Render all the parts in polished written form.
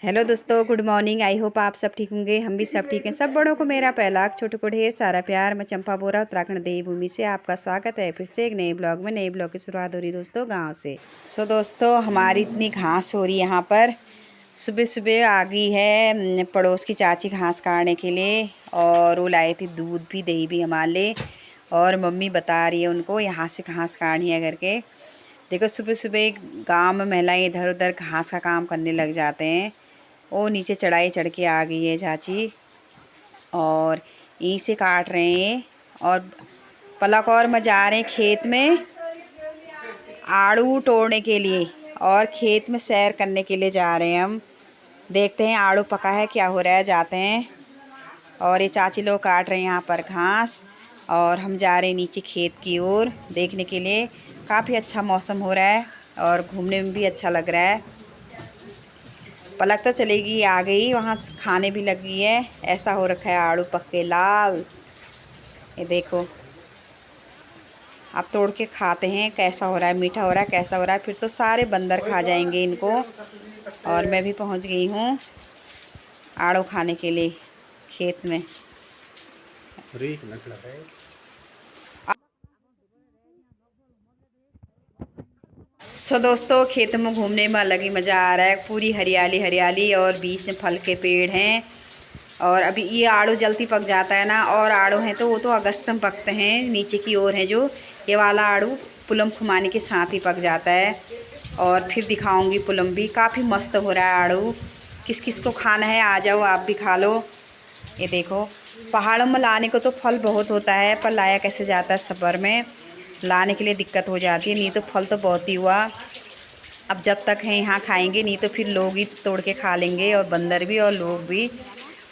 Hello दोस्तों, good morning. I hope आप सब ठीक होंगे। हम भी सब ठीक हैं। सब बड़ों को मेरा पहला छोटे को ढेर सारा प्यार। मैं चंपा बोरा उत्तराखंड देवभूमि से आपका स्वागत है फिर से एक नए ब्लॉग में। नए ब्लॉग की शुरुआत हो रही दोस्तों गांव से। दोस्तों, हमारी इतनी घास हो रही है यहाँ पर। सुबह सुबह आ गई है पड़ोस की चाची घास काटने के लिए, और वो लाई थी दूध भी दही भी हमारे लिए। और मम्मी बता रही है उनको यहाँ से घास काटनी है करके। देखो, सुबह सुबह गांव में महिलाएं इधर उधर घास का काम करने लग जाते हैं। वो नीचे चढ़ाई चढ़ के आ गई है चाची, और यहीं से काट रहे हैं। और पलक और मैं जा रहे हैं खेत में आड़ू तोड़ने के लिए, और खेत में सैर करने के लिए जा रहे हैं हम। देखते हैं आड़ू पका है क्या हो रहा है, जाते हैं। और ये चाची लोग काट रहे हैं यहाँ पर घास, और हम जा रहे हैं नीचे खेत की ओर देखने के लिए। काफ़ी अच्छा मौसम हो रहा है और घूमने में भी अच्छा लग रहा है। पलक तो चलेगी आ गई, वहाँ खाने भी लग गई है। ऐसा हो रखा है आड़ू पक्के लाल। ये देखो, अब तोड़ के खाते हैं कैसा हो रहा है, मीठा हो रहा है कैसा हो रहा है। फिर तो सारे बंदर खा जाएंगे इनको। और मैं भी पहुँच गई हूँ आड़ू खाने के लिए खेत में। दोस्तों, खेत में घूमने में अलग ही मज़ा आ रहा है। पूरी हरियाली हरियाली और बीच में फल के पेड़ हैं। और अभी ये आड़ू जल्दी पक जाता है ना, और आड़ू हैं तो वो तो अगस्त में पकते हैं। नीचे की ओर है जो ये वाला आड़ू पुलम खुमाने के साथ ही पक जाता है। और फिर दिखाऊंगी पुलम भी। काफ़ी मस्त हो रहा है आड़ू। किस किस को खाना है आ जाओ, आप भी खा लो। ये देखो, पहाड़ों में लाने को तो फल बहुत होता है, पर लाया कैसे जाता है। सफ़र में लाने के लिए दिक्कत हो जाती है। नहीं तो फल तो बहुत ही हुआ। अब जब तक है यहाँ खाएंगे, नहीं तो फिर लोग ही तोड़ के खा लेंगे, और बंदर भी और लोग भी।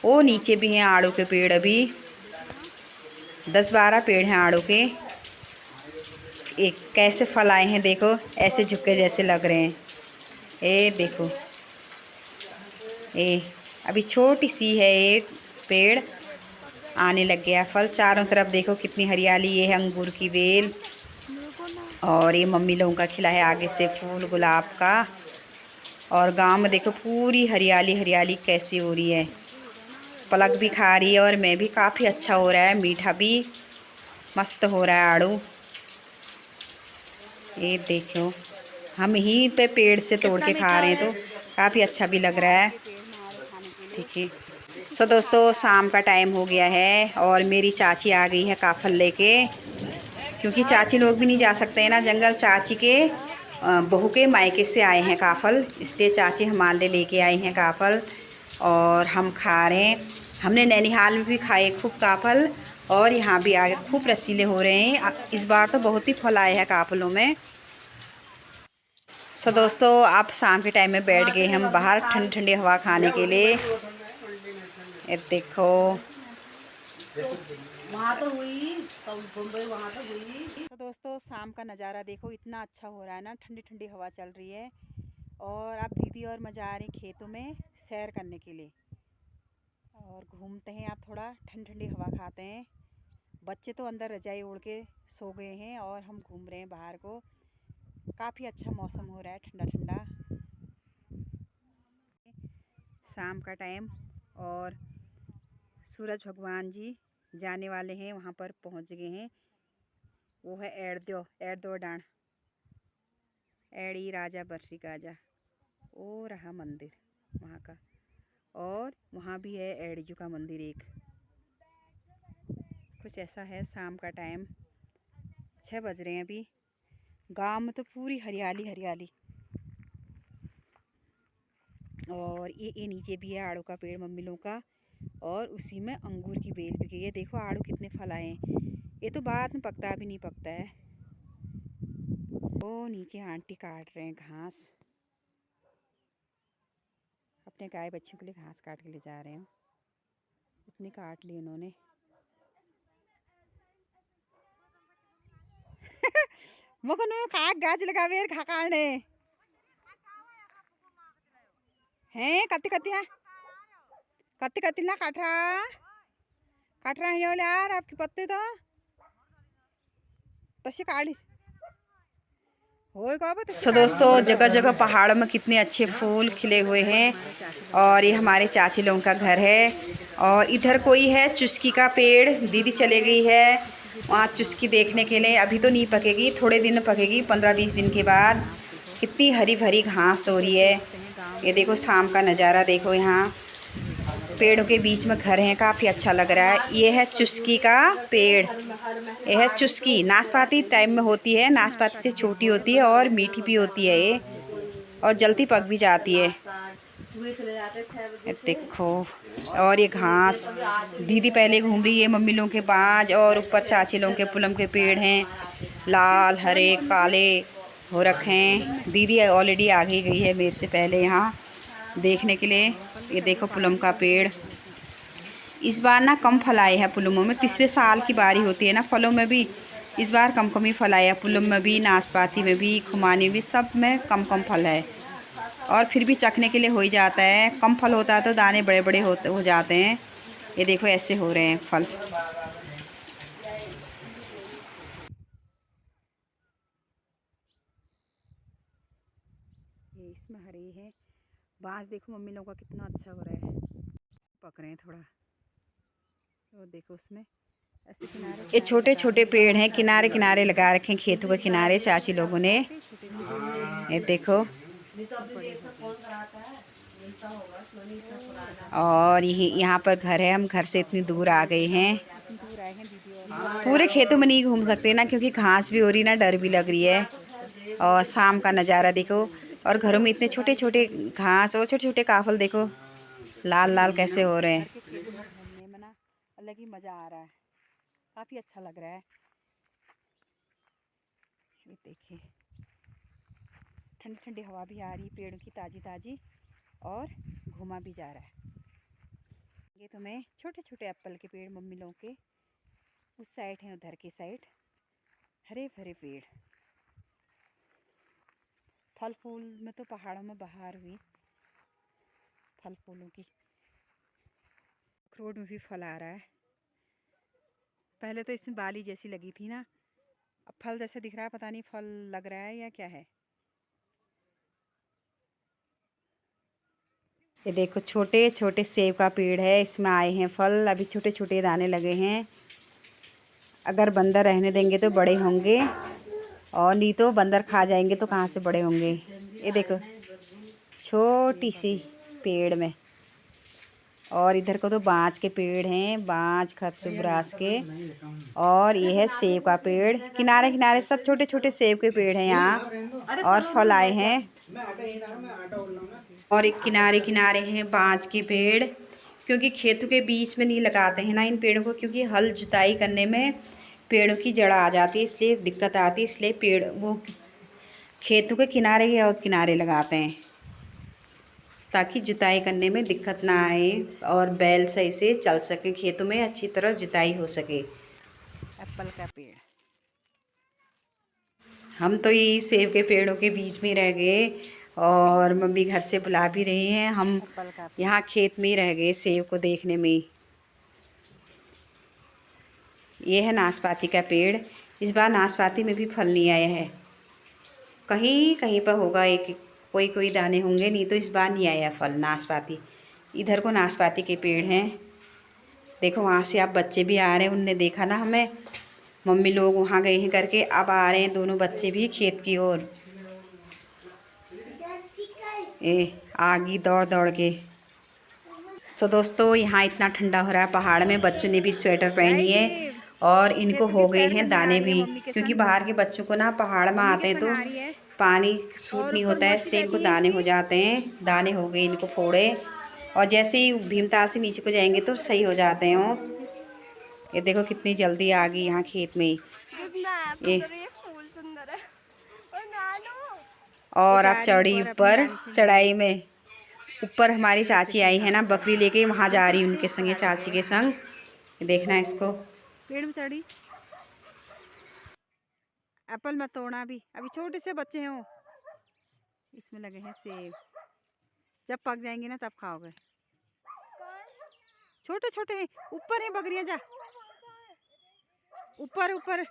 वो नीचे भी हैं आड़ू के पेड़, अभी 10-12 पेड़ हैं आड़ू के। एक कैसे फल आए हैं देखो, ऐसे झुके जैसे लग रहे हैं। ये देखो, ये अभी छोटी सी है ये पेड़, आने लग गया फल। चारों तरफ देखो कितनी हरियाली। ये है अंगूर की बेल, और ये मम्मी लोगों का खिला है आगे से फूल गुलाब का। और गांव में देखो पूरी हरियाली हरियाली कैसी हो रही है। पलक भी खा रही है और मैं भी। काफ़ी अच्छा हो रहा है, मीठा भी मस्त हो रहा है आड़ू। ये देखो, हम यहीं पे पेड़ से तोड़ के खा रहे हैं, तो काफ़ी अच्छा भी लग रहा है। देखिए, दोस्तों, शाम का टाइम हो गया है और मेरी चाची आ गई है काफल लेके। क्योंकि चाची लोग भी नहीं जा सकते हैं ना जंगल। चाची के बहू के मायके से आए हैं काफल, इसलिए चाची हमारे लिए लेके आई हैं काफल। और हम खा रहे हैं। हमने नैनीहाल में भी खाए खूब काफल, और यहाँ भी आगे खूब रसीले हो रहे हैं। इस बार तो बहुत ही फल आए हैं काफलों में। दोस्तों, आप शाम के टाइम में बैठ गए हम बाहर ठंडी ठंडी हवा खाने के लिए। ये देखो, वहाँ तो हुई, तो बम्बई वहाँ तो हुई। तो दोस्तों, शाम का नज़ारा देखो, इतना अच्छा हो रहा है ना। ठंडी ठंडी हवा चल रही है, और आप दीदी और मजा आ रही खेतों में सैर करने के लिए। और घूमते हैं आप, थोड़ा ठंडी ठंडी हवा खाते हैं। बच्चे तो अंदर रजाई ओढ़ के सो गए हैं, और हम घूम रहे हैं बाहर को। काफ़ी अच्छा मौसम हो रहा है, ठंडा ठंडा शाम का टाइम। और सूरज भगवान जी जाने वाले हैं, वहाँ पर पहुँच गए हैं। वो है एड़ दो डांड एड़ी राजा बरसी गाजा। वो रहा मंदिर वहाँ का। और वहाँ भी है एड़जू का मंदिर एक। कुछ ऐसा है। शाम का टाइम 6 बज रहे हैं अभी। गांव में तो पूरी हरियाली हरियाली। और ये नीचे भी है आड़ू का पेड़ मम्मी लोगों का, और उसी में अंगूर की बेल भी गई है। देखो आड़ू कितने फल आए हैं। ये तो बाद में पकता है, अभी नहीं पकता है। वो नीचे आंटी काट रहे हैं घास, अपने गाय बच्चों के लिए घास काट के ले जा रहे हैं। इतनी काट ली उन्होंने। मको खा गाज लगा वेर खा काटने हैं। कत्ती कत्ती है, कत्ती कत्ती ना काट रहा है यार। आपकी पत्ते तो तशी काढली। सो दोस्तों, जगह जगह पहाड़ों में कितने अच्छे फूल खिले हुए हैं। और ये हमारे चाची लोगों का घर है। और इधर कोई है चुस्की का पेड़, दीदी चले गई है वहाँ चुस्की देखने के लिए। अभी तो नहीं पकेगी, थोड़े दिन पकेगी, 15-20 दिन के बाद। कितनी हरी भरी घास हो रही है। ये देखो शाम का नज़ारा देखो, यहाँ पेड़ों के बीच में घर है, काफ़ी अच्छा लग रहा है। ये है चुस्की का पेड़, ये है चुस्की। नाशपाती टाइम में होती है, नाशपाती से छोटी होती है और मीठी भी होती है ये, और जल्दी पक भी जाती है। ये देखो, और ये घास दीदी पहले घूम रही है मम्मी लोगों के बाज, और ऊपर चाची लोगों के पुलम के पेड़ हैं, लाल हरे काले हो रखे हैं। दीदी ऑलरेडी आगे गई है मेरे से पहले यहाँ देखने के लिए। ये देखो पुलम का पेड़, इस बार ना कम फल आए हैं पुलमों में। तीसरे साल की बारी होती है ना फलों में भी, इस बार कम कम ही फल आए हैं। पुलम में भी, नाशपाती में भी, खुमानी में भी, सब में कम कम फल है। और फिर भी चखने के लिए हो ही जाता है। कम फल होता है तो दाने बड़े बड़े हो जाते हैं। ये देखो ऐसे हो रहे हैं फल। ये इसमें हरे हैं। बाँस देखो मम्मी लोगों का कितना अच्छा हो रहा है, पक रहे हैं थोड़ा। वो देखो उसमें ऐसे किनारे, ये छोटे छोटे पेड़ हैं, किनारे किनारे लगा रखे हैं खेतों के किनारे चाची लोगों ने। ये देखो, और यही यहाँ पर घर है। हम घर से इतनी दूर आ गए हैं, पूरे खेतों में नहीं घूम सकते ना, क्योंकि घास भी हो रही ना, डर भी लग रही है। और शाम का नज़ारा देखो, और घरों में इतने छोटे छोटे घास और छोटे छोटे काफल देखो लाल लाल कैसे हो रहे हैं। घूमने में ना अलग ही मज़ा आ रहा है, काफ़ी अच्छा लग रहा है। ये देखिए, ठंडी ठंडी हवा भी आ रही, पेड़ों की ताज़ी ताज़ी, और घूमा भी जा रहा है। ये तो मैं छोटे छोटे एप्पल के पेड़ मम्मी लोगों के उस साइड हैं, उधर की साइड हरे भरे पेड़। फल फूल में तो पहाड़ों में बहार हुई, फल फूलों की। अखरोट में भी फल आ रहा है। पहले तो इसमें बाली जैसी लगी थी ना, अब फल जैसा दिख रहा है, पता नहीं फल लग रहा है या क्या है। ये देखो छोटे छोटे सेब का पेड़ है, इसमें आए हैं फल, अभी छोटे छोटे दाने लगे हैं। अगर बंदर रहने देंगे तो बड़े होंगे, और नहीं तो बंदर खा जाएंगे तो कहाँ से बड़े होंगे। ये देखो छोटी सी पेड़ में। और इधर को तो बाँज के पेड़ हैं, बाँज खरसुब्रास के। और ये है सेब का पेड़, किनारे किनारे सब छोटे छोटे सेब के पेड़ हैं यहाँ, और फल आए हैं। और एक किनारे किनारे हैं बाँज के पेड़, क्योंकि खेतों के बीच में नहीं लगाते हैं ना इन पेड़ों को, क्योंकि हल जुताई करने में पेड़ों की जड़ आ जाती है, इसलिए दिक्कत आती है। इसलिए पेड़ वो खेतों के किनारे ही और किनारे लगाते हैं, ताकि जुताई करने में दिक्कत ना आए और बैल सही से चल सके, खेतों में अच्छी तरह जुताई हो सके। एप्पल का पेड़, हम तो यही सेब के पेड़ों के बीच में रह गए, और मम्मी घर से बुला भी रही हैं। हम यहाँ खेत में ही रह गए सेब को देखने में ही। ये है नाशपाती का पेड़, इस बार नाशपाती में भी फल नहीं आया है। कहीं कहीं पर होगा, एक कोई कोई दाने होंगे, नहीं तो इस बार नहीं आया फल नाशपाती। इधर को नाशपाती के पेड़ हैं। देखो वहाँ से आप बच्चे भी आ रहे हैं, उनने देखा ना हमें, मम्मी लोग वहाँ गए हैं करके, अब आ रहे हैं दोनों बच्चे भी खेत की ओर। ए आगी दौड़ दौड़ के। सो दोस्तों, यहाँ इतना ठंडा हो रहा है पहाड़ में, बच्चों ने भी स्वेटर पहनी है, और इनको हो गए हैं दाने भी, क्योंकि बाहर के बच्चों को ना पहाड़ में आते हैं तो पानी सूट नहीं होता है, इसलिए इनको दाने हो जाते हैं। दाने हो गए इनको फोड़े, और जैसे ही भीमताल से नीचे को जाएंगे तो सही हो जाते हैं वो। ये देखो कितनी जल्दी आ गई यहाँ खेत में ये। और अब चढ़ी ऊपर चढ़ाई में, ऊपर हमारी चाची आई है ना बकरी लेके, वहाँ जा रही उनके संगे, चाची के संग। देखना इसको, पेड़ में चढ़ी। एप्पल में तोड़ना भी, अभी छोटे से बच्चे हैं वो, इसमें लगे हैं सेब, जब पक जाएंगे ना तब खाओगे। छोटे छोटे हैं, ऊपर हैं बकरियाँ, जा ऊपर ऊपर।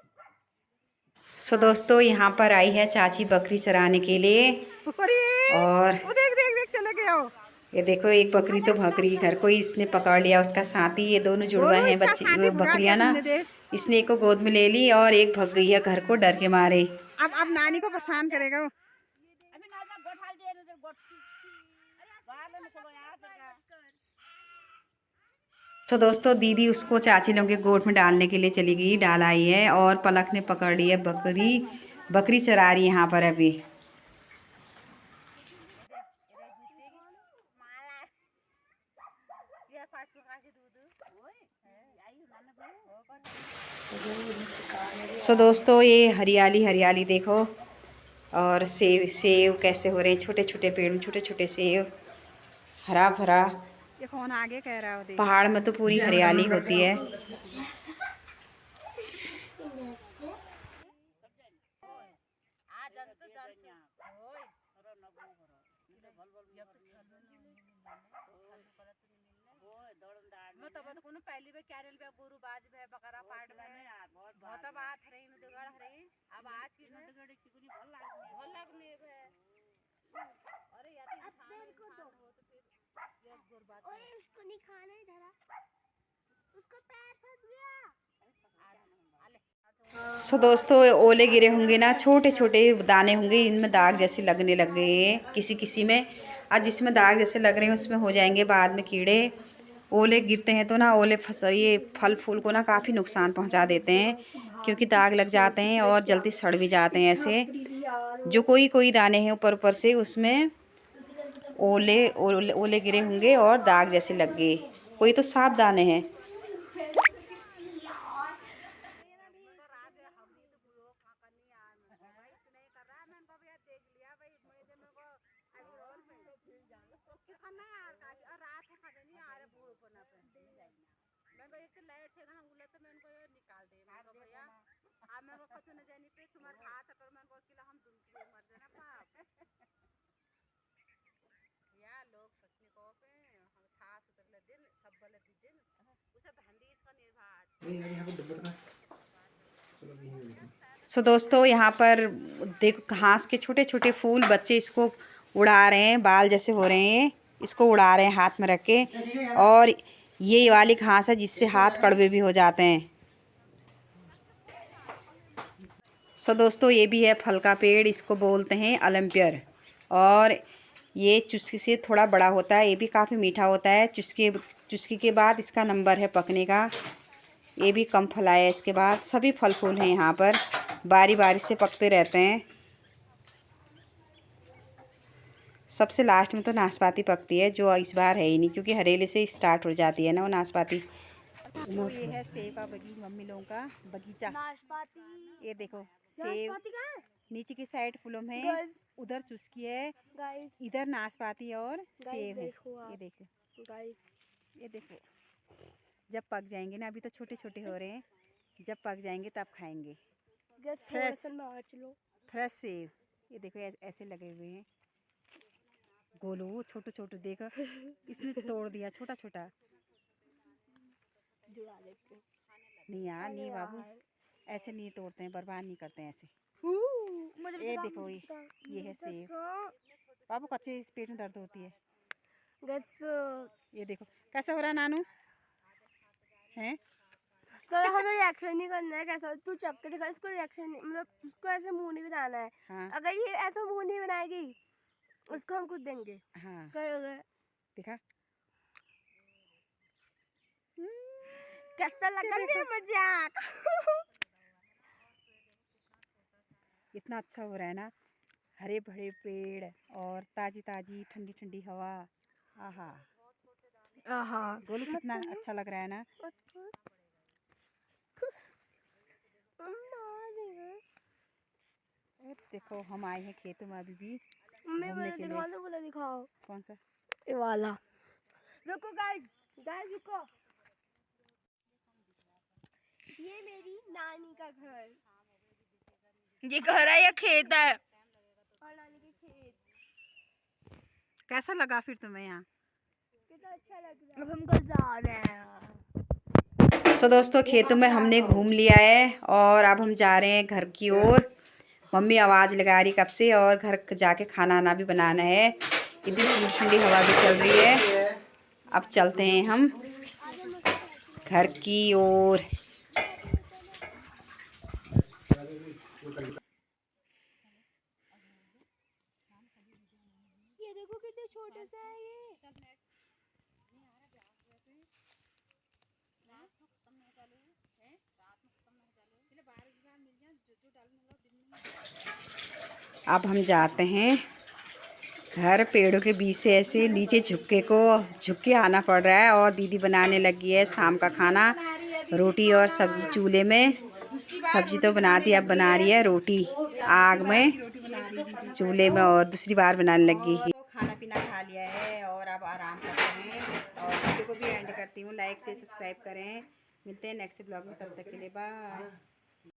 सो दोस्तों यहाँ पर आई है चाची बकरी चराने के लिए। और देख चले गए हो। ये देखो एक बकरी तो भाग रही घर को ही इसने पकड़ लिया, उसका साथी। ये दोनों जुड़वा हैं इसका बच्चे, साथी वो भगा दिया बकरियां ना। तुमने देख। इसने एक को गोद में ले ली और एक भाग गई है घर को डर के मारे। अब नानी को परेशान करेगा वो। तो दोस्तों दीदी उसको चाची लोगों के गोद में डालने के लिए चली गई, डाल आई है और पलक ने पकड़ ली है बकरी। बकरी चरा रही है यहाँ पर अभी। सो दोस्तों ये हरियाली हरियाली देखो, और सेब सेब कैसे हो रहे हैं, छोटे छोटे पेड़ में छोटे छोटे सेब, हरा भरा। ये कौन आगे कह रहा है? पहाड़ में तो पूरी हरियाली होती है। पहली बार क्या रेल गुरु बाज है बकरा पाट में बहुत बात है इन दगड़ है। अब आज की बहुत लगने है। अरे यार इंसान को तो फिर ये गुरबात ओए उसको नहीं खाना है धरा, उसका पैर फंस गया। सो दोस्तों ओले गिरे होंगे ना, छोटे छोटे दाने होंगे, इनमें दाग जैसे लगने लग गए हैं किसी किसी में। आज जिसमें दाग जैसे लग रहे हैं उसमें हो जाएंगे बाद में कीड़े। ओले गिरते हैं तो ना ओले ये फल फूल को ना काफ़ी नुकसान पहुंचा देते हैं, क्योंकि दाग लग जाते हैं और जल्दी सड़ भी जाते हैं। ऐसे जो कोई कोई दाने हैं ऊपर ऊपर से उसमें ओले ओले ओले गिरे होंगे और दाग जैसे लग गए। कोई तो साफ दाने हैं। सो दोस्तों यहाँ पर देखो घास के छोटे छोटे फूल, बच्चे इसको उड़ा रहे हैं, बाल जैसे हो रहे हैं, इसको उड़ा रहे हैं हाथ में रख के। और ये वाली घास है जिससे हाथ कड़वे भी हो जाते हैं। सो दोस्तों ये भी है फल का पेड़, इसको बोलते हैं अलम्पियर। और ये चुस्की से थोड़ा बड़ा होता है, ये भी काफ़ी मीठा होता है। चुस्की के बाद इसका नंबर है पकने का। ये भी कम फल आया है इसके बाद। सभी फल फूल हैं यहाँ पर, बारी बारी से पकते रहते हैं। सबसे लास्ट में तो नाशपाती पकती है, जो इस बार है ही नहीं, क्योंकि हरेले से स्टार्ट हो जाती है ना वो नाशपाती। तो ये है सेब का बगीचा, मम्मी लोगों का बगीचा। ये देखो सेब नीचे की साइड फूलों में, उधर चुस्की है, इधर नाशपाती और सेब है। ये देखो ये देखो, जब पक जाएंगे ना, अभी तो छोटे छोटे हो रहे हैं, जब पक जाएंगे तब खाएंगे। फ्रेश सेब। ये देखो ऐसे लगे हुए हैं गोलू, छोटे छोटे देखो इसने तोड़ दिया छोटा छोटा। नहीं यार नहीं बाबू, ऐसे नहीं तोड़ते हैं, बर्बाद नहीं करते हैं ऐसे। ये देखो ये है सेब बाबू, कच्चे इस पेट में दर्द होती है। ये देखो कैसा हो रहा है नानू हैं। तो हमें रिएक्शन नहीं करना है, कैसा तू चक के दिखा, इसको रिएक्शन नहीं, मतलब उसको ऐसे मुंह नहीं बनाना है। हाँ। अगर ये ऐसा मुंह नहीं बनाएगी उसको हम कुछ देंगे। हाँ दिखा कैसा लगा मेरा मजाक। इतना अच्छा हो रहा है ना, हरे भरे पेड़ और ताजी ताजी ठंडी ठंडी हवा। आहा आहा गोलू कितना अच्छा लग रहा है ना। देखो हम आए हैं खेतों में अभी भी घूमने के लिए। बोला दिखाओ कौन सा? ये वाला। रुको गाइस गाइस रुको, ये मेरी नानी का घर। ये घर है या खेत है? और नानी के खेत। कैसा लगा फिर तुम्हें यहाँ? कितना अच्छा लग रहा है। अब हम घर जा रहे हैं। सो दोस्तों खेतों में हमने घूम लिया है और अब हम जा रहे हैं घर की ओर। मम्मी आवाज़ लगा रही कब से और घर जाके खाना आना भी बनाना है। इतनी ठंडी ठंडी हवा भी चल रही है। अब चलते हैं हम घर की ओर। ये देखो कितने छोटे से हैं ये। अब हम जाते हैं घर। पेड़ों के बीच से ऐसे नीचे झुक के आना पड़ रहा है और दीदी बनाने लगी है शाम का खाना। रोटी और सब्जी चूल्हे में। सब्जी तो बना दी, अब बना रही है रोटी आग में चूल्हे में और दूसरी बार बनाने लगी है। तो खाना पीना खा लिया है और अब आराम करते हैं और वीडियो को भी एंड करती हूँ। लाइक से सब्सक्राइब करें। मिलते हैं नेक्स्ट ब्लॉग में, तब तक के लिए बाय।